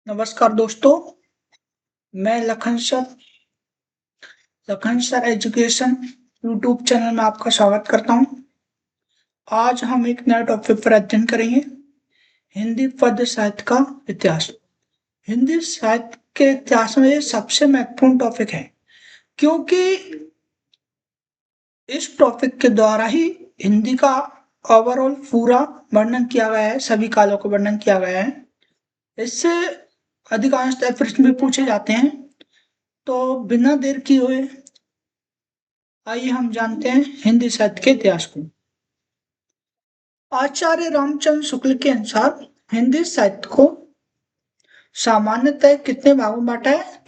नमस्कार दोस्तों, मैं Lakhan sir education YouTube channel में आपका स्वागत करता हूँ। आज हम एक नए टॉपिक पर अध्ययन करेंगे, हिंदी पद्य साहित्य का इतिहास। हिंदी साहित्य के इतिहास में ये सबसे महत्वपूर्ण टॉपिक है, क्योंकि इस टॉपिक के द्वारा ही हिंदी का ओवरऑल पूरा वर्णन किया गया है, सभी कालों का वर्णन किया गया है। इससे अधिकांशतः प्रश्न भी पूछे जाते हैं। तो बिना देर किए हुए आइए हम जानते हैं हिंदी साहित्य के इतिहास को। आचार्य रामचंद्र शुक्ल के अनुसार हिंदी साहित्य को सामान्यतः कितने भागों में बांटा है?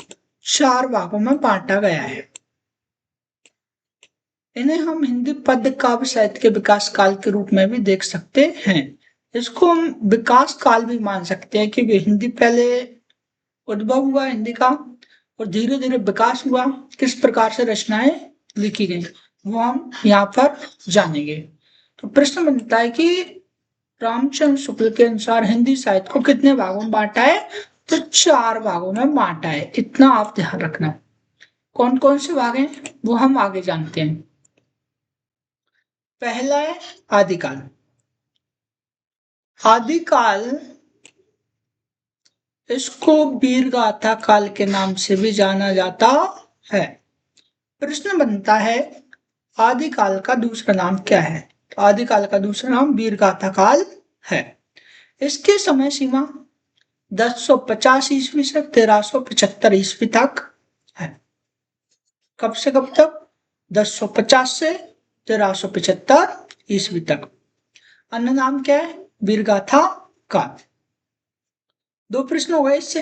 4 भागों में बांटा गया है। इन्हें हम हिंदी पद्य काव्य साहित्य के विकास काल के रूप में भी देख सकते हैं। इसको हम विकास काल भी मान सकते हैं, क्योंकि हिंदी पहले उद्भव हुआ हिंदी का और धीरे धीरे विकास हुआ। किस प्रकार से रचनाएं लिखी गई वो हम यहाँ पर जानेंगे। तो प्रश्न बनता है कि रामचंद्र शुक्ल के अनुसार हिंदी साहित्य को कितने भागों में बांटा है? तो 4 भागों में बांटा है। इतना आप ध्यान रखना। कौन कौन से भाग हैं वो हम आगे जानते हैं। पहला है आदिकाल। आदिकाल, इसको वीरगाथा काल के नाम से भी जाना जाता है। प्रश्न बनता है आदिकाल का दूसरा नाम क्या है? तो आदिकाल का दूसरा नाम वीरगाथा काल है। इसकी समय सीमा 1050 ईस्वी से 1375 ईस्वी तक है। कब से कब तक? 1050 से 1375 ईस्वी तक। अन्य नाम क्या है? वीरगाथा काल। 2 प्रश्न हो गए इससे।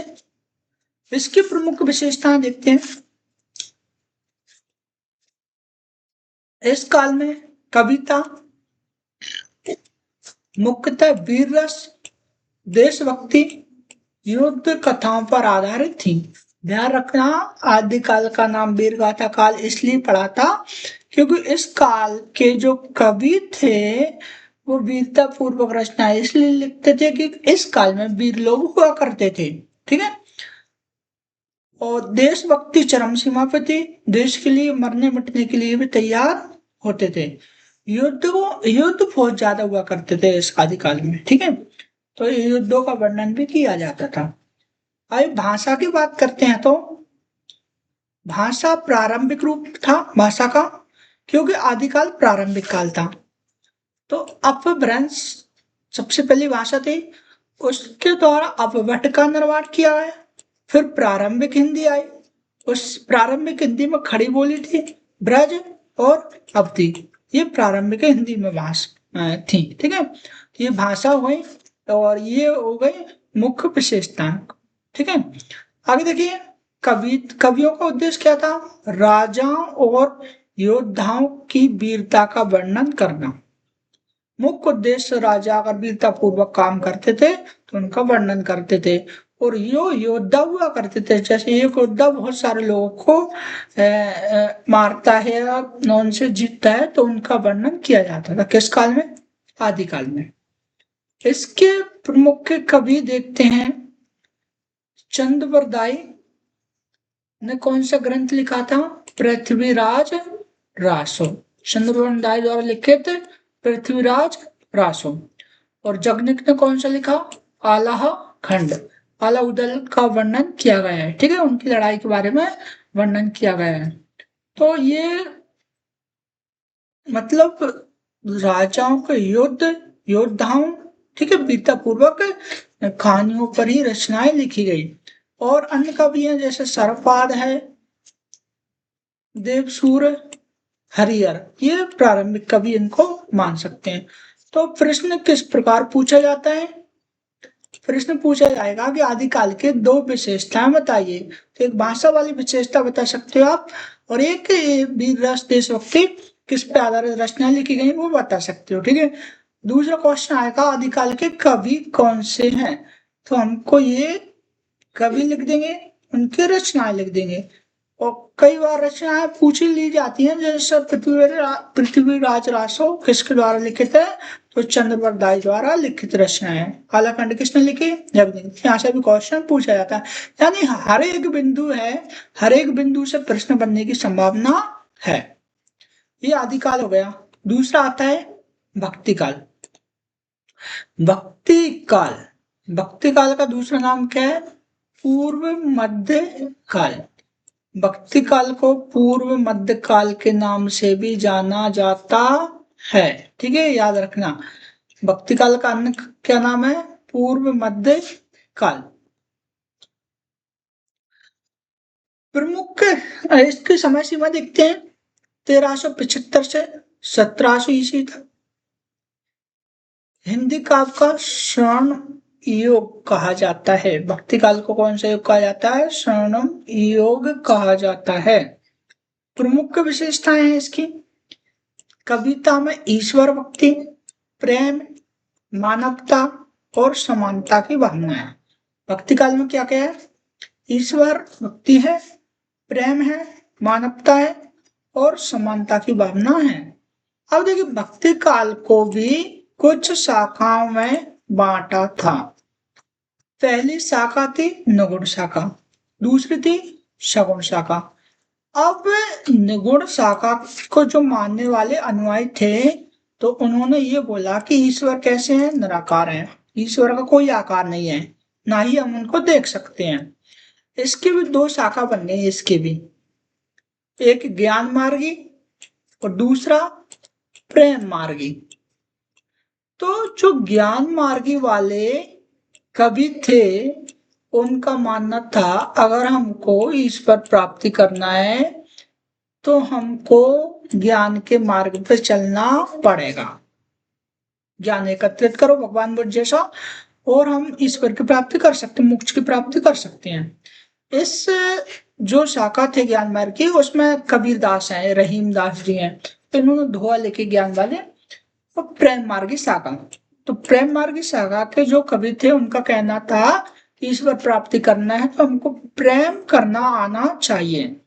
इसकी प्रमुख विशेषताएं देखते हैं। इस काल में कविता मुख्यतः वीर रस, देशभक्ति, युद्ध कथाओं पर आधारित थी। ध्यान रखना, आदिकाल का नाम वीरगाथा काल इसलिए पड़ा था क्योंकि इस काल के जो कवि थे वो वीरता पूर्वक रचना इसलिए लिखते थे कि इस काल में वीर लोग हुआ करते थे। ठीक है। और देशभक्ति चरम सीमा पे थी, देश के लिए मरने मिटने के लिए भी तैयार होते थे। युद्ध बहुत ज्यादा हुआ करते थे इस आदिकाल में। ठीक है। तो युद्धों का वर्णन भी किया जाता था। अब भाषा की बात करते हैं तो भाषा प्रारंभिक रूप था भाषा का, क्योंकि आदिकाल प्रारंभिक काल था। तो अपभ्रंश सबसे पहली भाषा थी, उसके द्वारा अपभट्ट का निर्माण किया है। फिर प्रारंभिक हिंदी आई। उस प्रारंभिक हिंदी में खड़ी बोली थी, ब्रज और अवधी। ये प्रारंभिक हिंदी में भाषा थी। ठीक है। ये भाषा हो गई और ये हो गई मुख्य विशेषताएं। ठीक है। आगे देखिए, कवियों का उद्देश्य क्या था? राजाओं और योद्धाओं की वीरता का वर्णन करना। मुख्य उद्देश्य, राजा अगर वीरता पूर्वक काम करते थे तो उनका वर्णन करते थे। और यो योद्धा हुआ करते थे, जैसे एक योद्धा बहुत सारे लोगों को मारता है या उनसे जीतता है, तो उनका वर्णन किया जाता था। किस काल में? आदिकाल में। इसके प्रमुख कवि देखते हैं। चंद्रवरदाई ने कौन सा ग्रंथ लिखा था? पृथ्वीराज रासो। चंद्रवरदाई द्वारा लिखित पृथ्वीराज रासो। और जगनिक ने कौन सा लिखा? आलाह खंड। आला उदल का वर्णन किया गया है। ठीक है। उनकी लड़ाई के बारे में वर्णन किया गया है। तो ये मतलब राजाओं के योद्धाओं, ठीक है, वीरता पूर्वक कहानियों पर ही रचनाएं लिखी गई। और अन्य कवि हैं जैसे सरपाद है, देवसूर, हरिहर, ये प्रारंभिक कवि इनको मान सकते हैं। तो प्रश्न किस प्रकार पूछा जाता है? प्रश्न पूछा जाएगा कि आदिकाल के 2 विशेषताएं बताइए। तो एक भाषा वाली विशेषता बता सकते हो आप, और एक वीर रस देशभक्ति किस पे आधारित रचना लिखी गई वो बता सकते हो। ठीक है। दूसरा क्वेश्चन आएगा आदिकाल के कवि कौन से हैं? तो हमको ये कवि लिख देंगे, उनकी रचनाएं लिख देंगे। और कई बार रचनाएं पूछी ली जाती हैं, जैसे पृथ्वीराज रासो किसके द्वारा लिखित है? तो चंद्रवरदास दास द्वारा लिखित रचना है। कालाखंड किसने लिखी? यहाँ से भी क्वेश्चन पूछा जाता है, यानी हर एक बिंदु है, हर एक बिंदु से प्रश्न बनने की संभावना है। ये आदिकाल हो गया। दूसरा आता है भक्ति काल। भक्ति काल, भक्ति काल का दूसरा नाम क्या है? पूर्व मध्य काल। भक्ति काल को पूर्व मध्य काल के नाम से भी जाना जाता है। ठीक है, याद रखना। भक्ति काल का अन्य क्या नाम है? पूर्व मध्य काल। प्रमुख इसकी समय सीमा देखते हैं, 1375 से 1700 ईस्वी तक। हिंदी काव्य का स्वर्ण योग कहा जाता है। भक्ति काल को कौन सा योग कहा जाता है? स्वर्णम योग कहा जाता है। प्रमुख विशेषताएं हैं इसकी, कविता में ईश्वर भक्ति, प्रेम, मानवता और समानता की भावना है। भक्ति काल में क्या क्या है? ईश्वर भक्ति है, प्रेम है, मानवता है और समानता की भावना है। अब देखिए, भक्ति काल को भी कुछ शाखाओं में बांटा था। पहली शाखा थी निगुण शाखा, दूसरी थी सगुण शाखा। अब निगुण शाखा को जो मानने वाले अनुयायी थे, तो उन्होंने ये बोला कि ईश्वर कैसे हैं? निराकार हैं, ईश्वर का कोई आकार नहीं है, ना ही हम उनको देख सकते हैं। इसकी भी दो शाखा बन गई। इसकी भी एक ज्ञान मार्गी और दूसरा प्रेम मार्गी। तो जो ज्ञान मार्गी वाले कवि थे, उनका मानना था अगर हमको ईश्वर प्राप्ति करना है तो हमको ज्ञान के मार्ग पर चलना पड़ेगा। ज्ञान एकत्रित करो भगवान बुद्ध जैसा, और हम ईश्वर की प्राप्ति कर सकते हैं, मोक्ष की प्राप्ति कर सकते हैं। इस जो शाखा थे ज्ञान मार्ग की, उसमें कबीर दास है, रहीम दास जी हैं, तो इन्होंने धोआ लिखे ज्ञान वाले। और प्रेम मार्गी शाखा, तो प्रेम मार्गी शाखा के जो कवि थे, उनका कहना था ईश्वर प्राप्ति करना है तो हमको प्रेम करना आना चाहिए।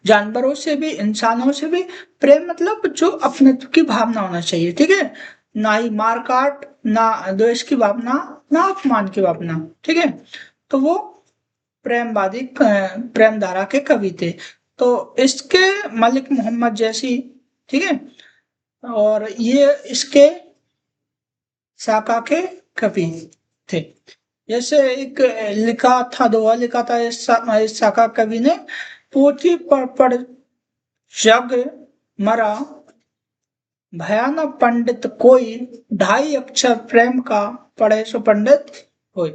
जानवरों से भी, इंसानों से भी प्रेम, मतलब जो अपनत्व की भावना होना चाहिए। ठीक है, ना ही मार काट, ना द्वेष की भावना, ना अपमान की भावना। ठीक है, तो वो प्रेमवादी, प्रेम धारा के कवि थे। तो इसके मलिक मोहम्मद जैसी, ठीक है, और ये इसके शाखा के कवि थे। जैसे एक लिखा था, दोहा लिखा था इस शाखा कवि ने, पोथी पढ़ जग मरा, भयानक पंडित कोई, 2.5 अक्षर प्रेम का पढ़े सो पंडित होय।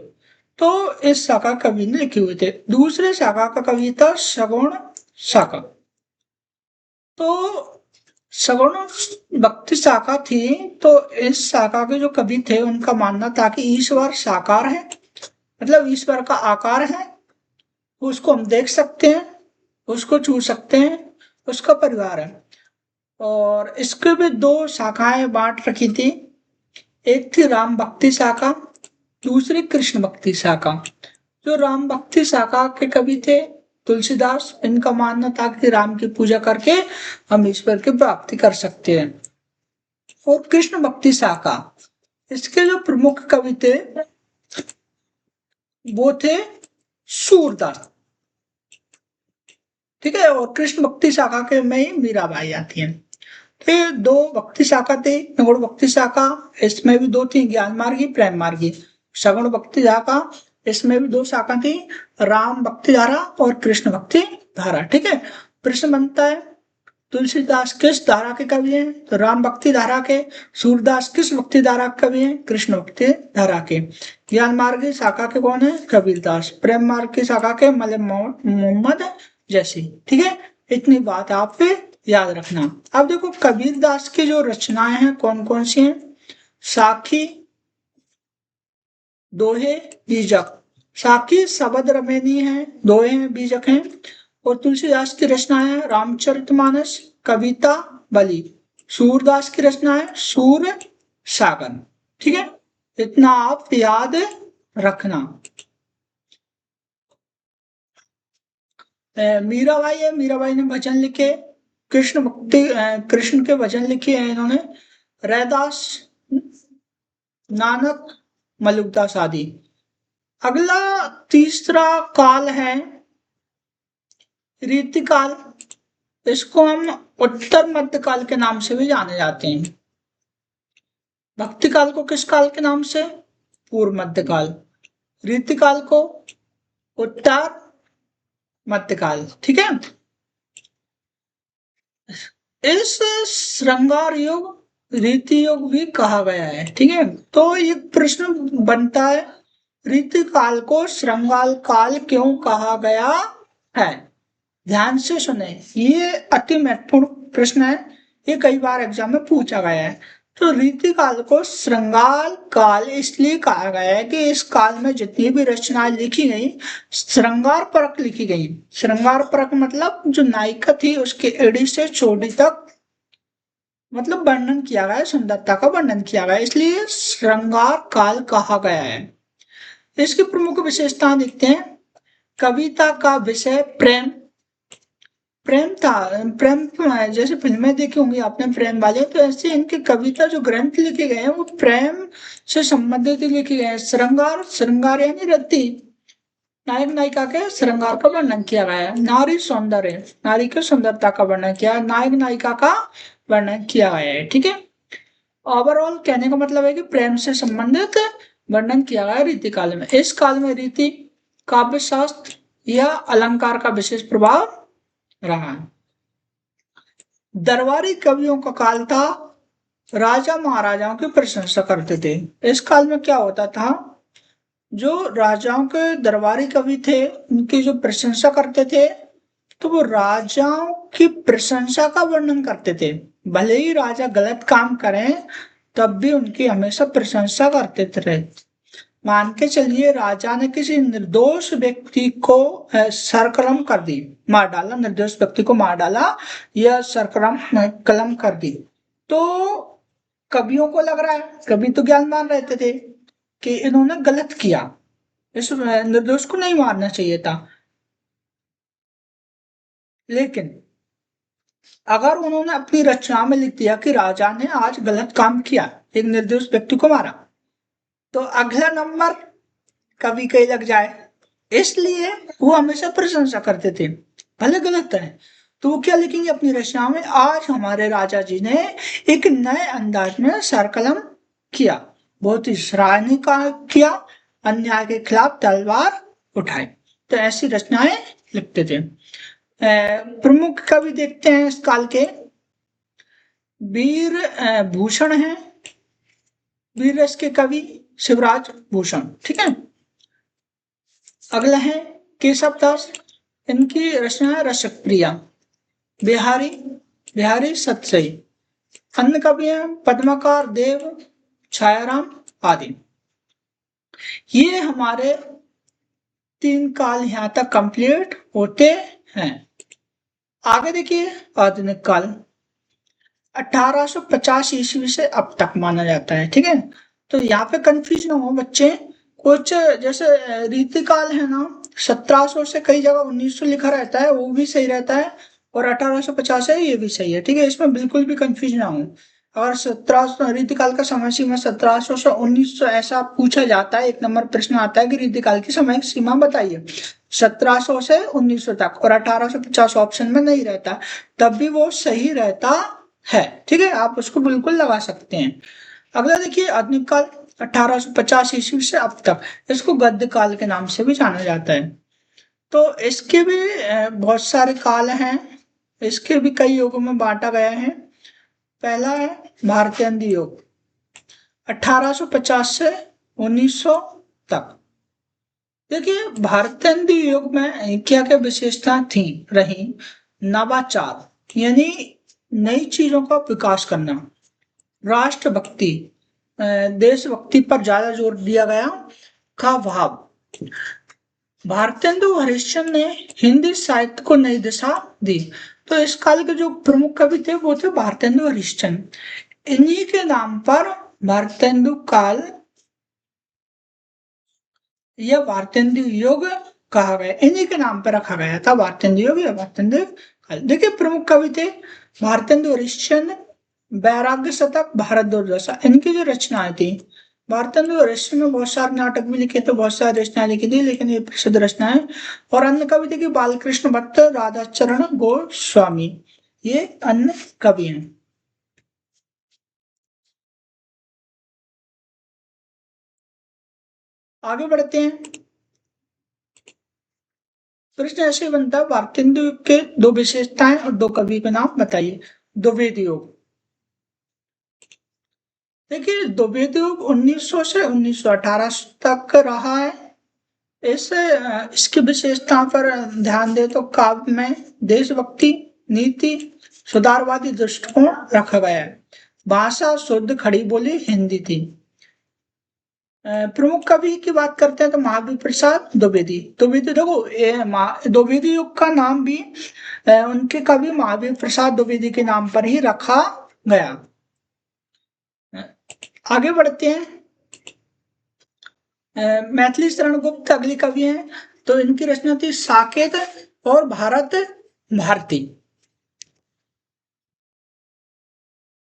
तो इस शाखा कवि ने लिखे हुए थे। दूसरे शाखा का कवि था सगुण शाखा। तो सगुण भक्ति शाखा थी, तो इस शाखा के जो कवि थे, उनका मानना था कि ईश्वर साकार है, मतलब ईश्वर का आकार है, उसको हम देख सकते हैं, उसको छू सकते हैं, उसका परिवार है। और इसके भी दो शाखाएं बांट रखी थी, एक थी राम भक्ति शाखा, दूसरी कृष्ण भक्ति शाखा। जो राम भक्ति शाखा के कवि थे तुलसीदास, इनका मानना था कि राम की पूजा करके हम ईश्वर की प्राप्ति कर सकते हैं। और कृष्ण भक्ति शाखा, इसके जो प्रमुख कवि थे वो थे सूरदास। ठीक है, और कृष्ण भक्ति शाखा के में ही मीराबाई आती है। तो ये दो भक्ति शाखा थी। निगुण भक्ति शाखा, इसमें भी दो थी, ज्ञान मार्गी, प्रेम मार्गी। सगुण भक्ति शाखा, इसमें भी दो शाखा थी, राम भक्ति धारा और कृष्ण भक्ति धारा। ठीक है, प्रश्न बनता है तुलसीदास किस धारा के कवि हैं? तो राम भक्ति धारा के। सूरदास किस भक्ति धारा के कवि हैं? कृष्ण भक्ति धारा के। ज्ञान मार्ग की शाखा के कौन है? कबीरदास। प्रेम मार्ग की शाखा के मलिक मोहम्मद जैसी। ठीक है, इतनी बात आप पे याद रखना। अब देखो कबीरदास की जो रचनाएं हैं कौन कौन सी हैं? साखी, दोहे, बीजक। साखी शब्द रमेनी है, दोहे हैं, बीजक हैं। और तुलसीदास की रचना है रामचरितमानस, कविता, बलि। सूरदास की रचना है सूर सागर। ठीक है, इतना आप याद रखना। मीराबाई है, मीराबाई ने भजन लिखे। कृष्ण भक्ति, कृष्ण के भजन लिखे हैं इन्होंने। रैदास नानक मलुकदास आदि। अगला तीसरा काल है रीतिकाल। इसको हम उत्तर मध्य काल के नाम से भी जाने जाते हैं। भक्ति काल को किस काल के नाम से? पूर्व मध्य काल। रीतिकाल को उत्तर मध्य काल। ठीक है। इस श्रृंगार युग रीति युग भी कहा गया है। ठीक है। तो ये प्रश्न बनता है, रीति काल को श्रृंगार काल क्यों कहा गया है? ध्यान से सुने, ये अति महत्वपूर्ण प्रश्न है, ये कई बार एग्जाम में पूछा गया है। तो रीति काल को श्रृंगार काल इसलिए कहा गया है कि इस काल में जितनी भी रचनाएं लिखी गई श्रृंगार परक लिखी गई। श्रृंगार परक मतलब जो नायिका थी उसके एड़ी से चोटी तक मतलब वर्णन किया गया है, सुंदरता का वर्णन किया गया है, इसलिए श्रृंगार काल कहा गया है। इसकी प्रमुख विशेषता देखते हैं। कविता का विषय प्रेम। प्रेम था, प्रेम जैसे फिल्में देखी होंगी आपने प्रेम वाले, तो ऐसे इनके कविता जो ग्रंथ लिखे गए हैं वो प्रेम से संबंधित लिखे गए हैं। श्रृंगार, श्रृंगार यानी रति, नायक नायिका के श्रृंगार का वर्णन किया गया है। नारी सौंदर्य, नारी की सुंदरता का वर्णन किया है, नायक नायिका का वर्णन किया गया है। ठीक है। ओवरऑल कहने का मतलब है कि प्रेम से संबंधित वर्णन किया गया रीति काल में। इस काल में रीति, काव्य शास्त्र या अलंकार का विशेष प्रभाव रहा। दरबारी कवियों का काल था, राजा महाराजाओं की प्रशंसा करते थे। इस काल में क्या होता था, जो राजाओं के दरबारी कवि थे उनकी जो प्रशंसा करते थे तो वो राजाओं की प्रशंसा का वर्णन करते थे। भले ही राजा गलत काम करें तब भी उनकी हमेशा प्रशंसा करते थे। मान के चलिए राजा ने किसी निर्दोष व्यक्ति को सरकलम कर दी, मार डाला, निर्दोष व्यक्ति को मार डाला या सरकलम कलम कर दी, तो कवियों को लग रहा है, कवि तो ज्ञानवान रहते थे कि इन्होंने गलत किया, इस निर्दोष को नहीं मारना चाहिए था। लेकिन अगर उन्होंने अपनी रचना में लिख दिया कि राजा ने आज गलत काम किया, एक निर्दोष व्यक्ति को मारा, तो अगला नंबर कवि का ही लग जाए। इसलिए वो हमेशा प्रशंसा करते थे, भले गलत है तो वो क्या लिखेंगे अपनी रचना में, आज हमारे राजा जी ने एक नए अंदाज में सरकलम किया, बहुत ही सराहनीय किया, अन्याय के खिलाफ तलवार उठाई। तो ऐसी रचनाएं लिखते थे। प्रमुख कवि देखते हैं इस काल के, वीर भूषण हैं, वीर रस के कवि शिवराज भूषण। ठीक है। अगला है केशव दास, इनकी रचना रसक प्रिया, बिहारी, बिहारी सतसई। अन्य कवि हैं पद्माकर, देव, छायाराम आदि। ये हमारे 3 काल यहाँ तक कंप्लीट होते हैं। आगे देखिए आधुनिक काल, 1850 ईस्वी से अब तक माना जाता है। ठीक है। तो यहाँ पे कंफ्यूज ना हो बच्चे, कुछ जैसे रीतिकाल है ना 1700 से कई जगह 1900 लिखा रहता है, वो भी सही रहता है, और 1850 है ये भी सही है। ठीक है। इसमें बिल्कुल भी कंफ्यूज ना हो। अगर 1700 रीतिकाल का समय सीमा 1700 से 1900 ऐसा पूछा जाता है, 1 नंबर प्रश्न आता है कि रीतिकाल की समय सीमा बताइए, 1700 से 1900 तक, और 1850 ऑप्शन में नहीं रहता, तब भी वो सही रहता है। ठीक है। आप उसको बिल्कुल लगा सकते हैं। अगला देखिए आधुनिक काल, 1850 ईस्वी से अब तक, इसको गद्य काल के नाम से भी जाना जाता है। तो इसके भी बहुत सारे काल हैं, इसके भी कई युगों में बांटा गया है। पहला है भारतेंदु युग, 1850 से 1900 तक। देखिए भारतेंदु युग में क्या क्या विशेषता थी रही, नवाचार यानी नई चीजों का विकास करना, राष्ट्रभक्ति, देशभक्ति पर ज्यादा जोर दिया गया का भाव। भारतेंदु हरिश्चंद्र ने हिंदी साहित्य को नई दिशा दी। तो इस काल के जो प्रमुख कवि थे वो थे भारतेंदु हरिश्चंद्र। इन्हीं के नाम पर भारतेंदु काल या भारतेंदु युग कहा गया, इन्हीं के नाम पर रखा गया था भारतेंदु युग या भारतेंदु काल। देखिए प्रमुख कवि थे भारतेंदु हरिश्चंद्र, वैराग्य शतक, भारत दुर्दशा, इनकी जो रचनाएं थी भारतेंदु हरीश में बहुत सारे नाटक भी लिखे थे, बहुत सारी रचनाएं लिखी थी, लेकिन ये प्रसिद्ध रचनाएं। और अन्य कवि थे कि बालकृष्ण भट्ट, राधाचरण गोस्वामी, ये अन्य कवि हैं। आगे बढ़ते हैं। प्रश्न ऐसे बनता है, भारतेंदु युग के दो विशेषताएं और दो कवि के नाम बताइए। द्विवेदी युग। देखिए, द्विवेदी युग 1900 से 1918 तक रहा है। इसकी विशेषता पर ध्यान दे तो काव्य में देशभक्ति, नीति, सुधारवादी दृष्टिकोण रखा गया है। भाषा शुद्ध खड़ी बोली हिंदी थी। प्रमुख कवि की बात करते हैं तो महावीर प्रसाद द्विवेदी। द्विवेदी देखो, द्विवेदी युग का नाम भी उनके कवि महावीर प्रसाद द्विवेदी के नाम पर ही रखा गया। आगे बढ़ते हैं। मैथिली शरण गुप्त अगली कवि हैं, तो इनकी रचना थी साकेत और भारत भारती।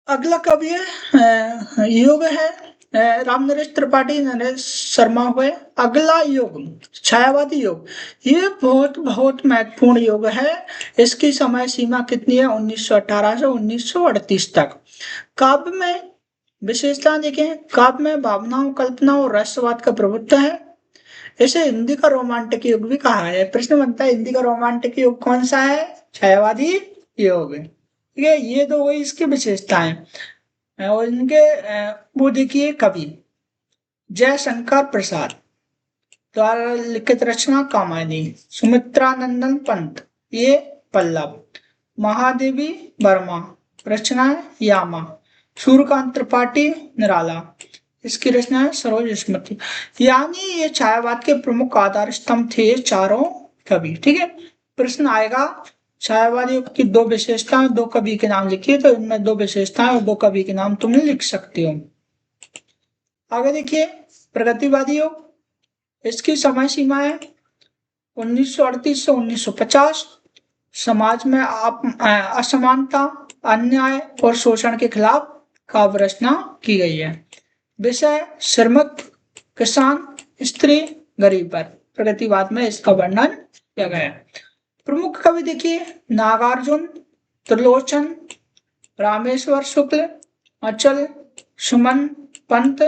अगला कवि है युग है राम नरेश त्रिपाठी, नरेश शर्मा हुए। अगला युग छायावादी युग, ये बहुत बहुत महत्वपूर्ण युग है। इसकी समय सीमा कितनी है? 1918 से 1938 तक। काव्य में विशेषता देखें, काव्य में भावनाओं, कल्पना और रहस्यवाद का प्रभुत्व है। इसे हिंदी का रोमांटिक युग भी कहा है। प्रश्न बनता है, हिंदी का रोमांटिक युग कौन सा है? छायावादी युग। ठीक है, ये दो हुई इसकी विशेषताएं। और इनके वो देखिए कवि जयशंकर प्रसाद द्वारा लिखित रचना कामायनी, सुमित्रा नंदन पंत ये पल्लव, महादेवी वर्मा रचना यामा, सूर्यकांत त्रिपाठी निराला, इसकी रचना है सरोज स्मृति। यानी ये छायावाद के प्रमुख आधार स्तंभ थे ये चारों कवि। ठीक है, प्रश्न आएगा छायावाद युग की दो विशेषताएं, दो कवि के नाम लिखिए, तो इनमें दो विशेषताएं और दो कवि के नाम तुम लिख सकते हो। आगे देखिए, प्रगतिवादी युग, इसकी समय सीमा है 1938 से 1950। समाज में असमानता, अन्याय और शोषण के खिलाफ काव्य रचना की गई है। विषय श्रमिक, किसान, स्त्री, गरीब पर प्रगतिवाद में इसका वर्णन किया गया है। प्रमुख कवि देखिए नागार्जुन, त्रिलोचन, रामेश्वर शुक्ल, अचल, सुमन पंत,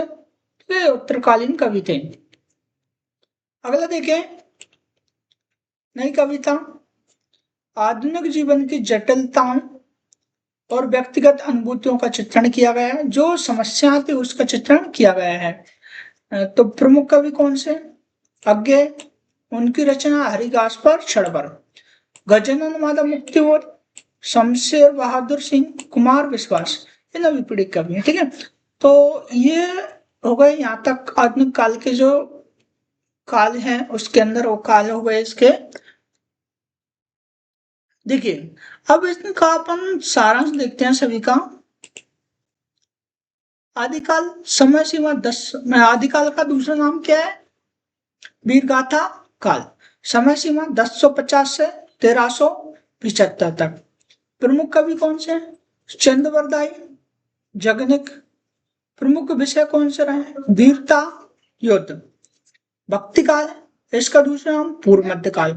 ये उत्तरकालीन कवि थे। अगला देखें, नई कविता, आधुनिक जीवन की जटिलताओं और व्यक्तिगत अनुभूतियों का चित्रण किया गया है। जो समस्या थी उसका चित्रण किया गया है। तो प्रमुख कवि कौन से? अज्ञे, उनकी रचना हरिदास पर छड़बर, गजानन माधव मुक्तिवर, शमशेर बहादुर सिंह, कुमार विश्वास, ये नवी पीढ़ी कवि है। ठीक है, तो ये हो गए यहाँ तक आधुनिक काल के जो काल हैं उसके अंदर वो काल हो गए इसके। देखिए, अब इसका अपन सारांश देखते हैं सभी का। आदिकाल समय सीमा 10, आदिकाल का दूसरा नाम क्या है? वीरगाथा काल। समय सीमा 1050 से 1375 तक। प्रमुख कवि कौन से? चंद्रवरदाई, जगनिक। प्रमुख विषय कौन से रहे? वीरता, युद्ध। भक्ति काल, इसका दूसरा नाम पूर्व मध्यकाल।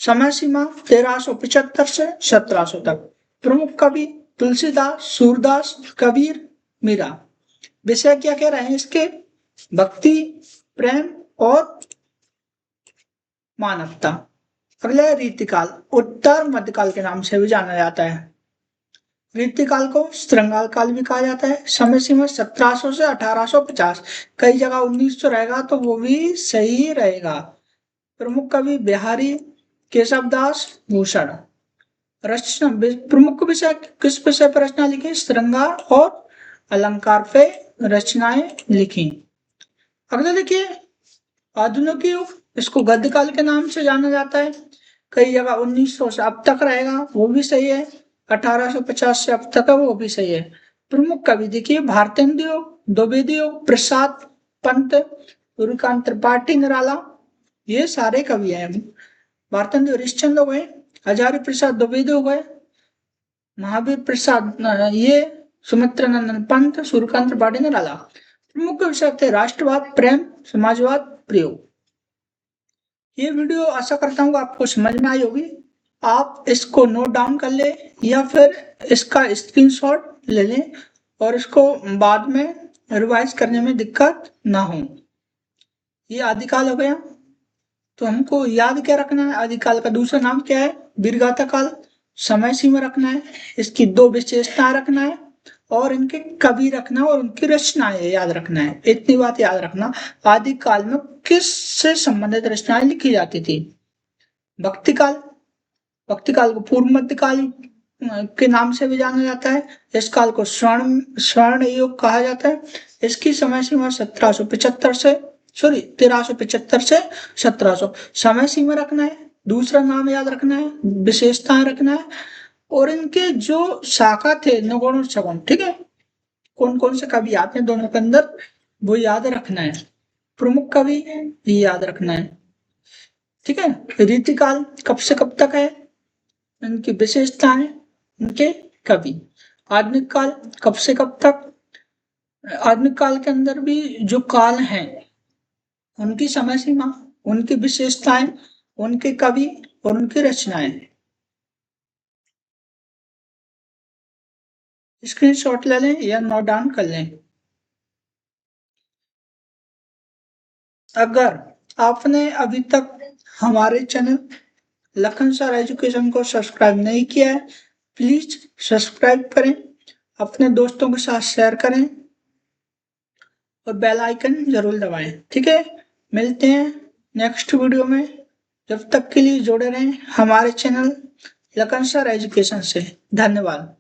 समय सीमा 1375 से 1700 तक। प्रमुख कवि तुलसीदास, सूरदास, कबीर, मीरा। विषय क्या कह रहे हैं इसके? भक्ति, प्रेम और मानवता। अगला रीतिकाल, उत्तर मध्यकाल के नाम से भी जाना जाता है। रीतिकाल को श्रृंगार काल भी कहा जाता है। समय सीमा 1700 से 1850। कई जगह 1900 रहेगा तो वो भी सही रहेगा। प्रमुख कवि बिहारी, केशवदास, भूषण। रचना प्रमुख विषय, किस विषय पर रचना लिखी? श्रृंगार और अलंकार पे रचनाएं लिखी। अगला देखिए, आधुनिक युग, इसको गद्य काल के नाम से जाना जाता है। कई जगह 1900 से अब तक रहेगा, वो भी सही है। 1850 से अब तक है, वो भी सही है। प्रमुख कवि देखिए भारतेंदु युग, द्विवेदी युग, प्रसाद पंत, सूर्यकांत त्रिपाठी निराला, ये सारे कवि हैं। भारतेंदु हरिश्चंद्र हो गए, हजारी प्रसाद द्विवेदी हो गए, महावीर प्रसाद ये सुमित्रा नंदन पंत, सूर्यकांत त्रिपाठी निराला। प्रमुख विषय थे राष्ट्रवाद, प्रेम, समाजवाद, प्रयोग। ये वीडियो आशा करता हूँ आपको समझ में आई होगी। आप इसको नोट डाउन कर ले या फिर इसका स्क्रीनशॉट ले लें और इसको बाद में रिवाइज करने में दिक्कत ना हो। ये आदिकाल हो गया, तो हमको याद क्या रखना है? आदिकाल का दूसरा नाम क्या है? वीरगाथा काल। समय सीमा रखना है, इसकी 2 विशेषताएं रखना है और इनके कवि रखना और उनकी रचनाएं याद रखना है। इतनी बात याद रखना। आदिकाल में किस से संबंधित रचनाएं लिखी जाती थी? भक्ति काल। भक्ति काल को पूर्व मध्यकाल के नाम से भी जाना जाता है। इस काल को स्वर्ण युग कहा जाता है। इसकी समय सीमा 1775 से 1375 से 1700। समय सीमा रखना है, दूसरा नाम याद रखना है, विशेषताएं रखना है और इनके जो शाखा थे नगुण और सगुण, ठीक है, कौन कौन से कवि आते हैं दोनों के अंदर वो याद रखना है। प्रमुख कवि भी याद रखना है, ठीक है। रीतिकाल कब से कब तक है, इनकी विशेषताएं, इनके कवि। आधुनिक काल कब से कब तक? आधुनिक काल के अंदर भी जो काल हैं उनकी समय सीमा, उनकी विशेषताएं, उनके कवि और उनकी रचनाएं। स्क्रीनशॉट ले लें या नोट डाउन कर लें। अगर आपने अभी तक हमारे चैनल लखन सर एजुकेशन को सब्सक्राइब नहीं किया है, प्लीज सब्सक्राइब करें, अपने दोस्तों के साथ शेयर करें और बेल आइकन जरूर दबाएं, ठीक है। मिलते हैं नेक्स्ट वीडियो में, जब तक के लिए जुड़े रहें हमारे चैनल लखन सर एजुकेशन से। धन्यवाद।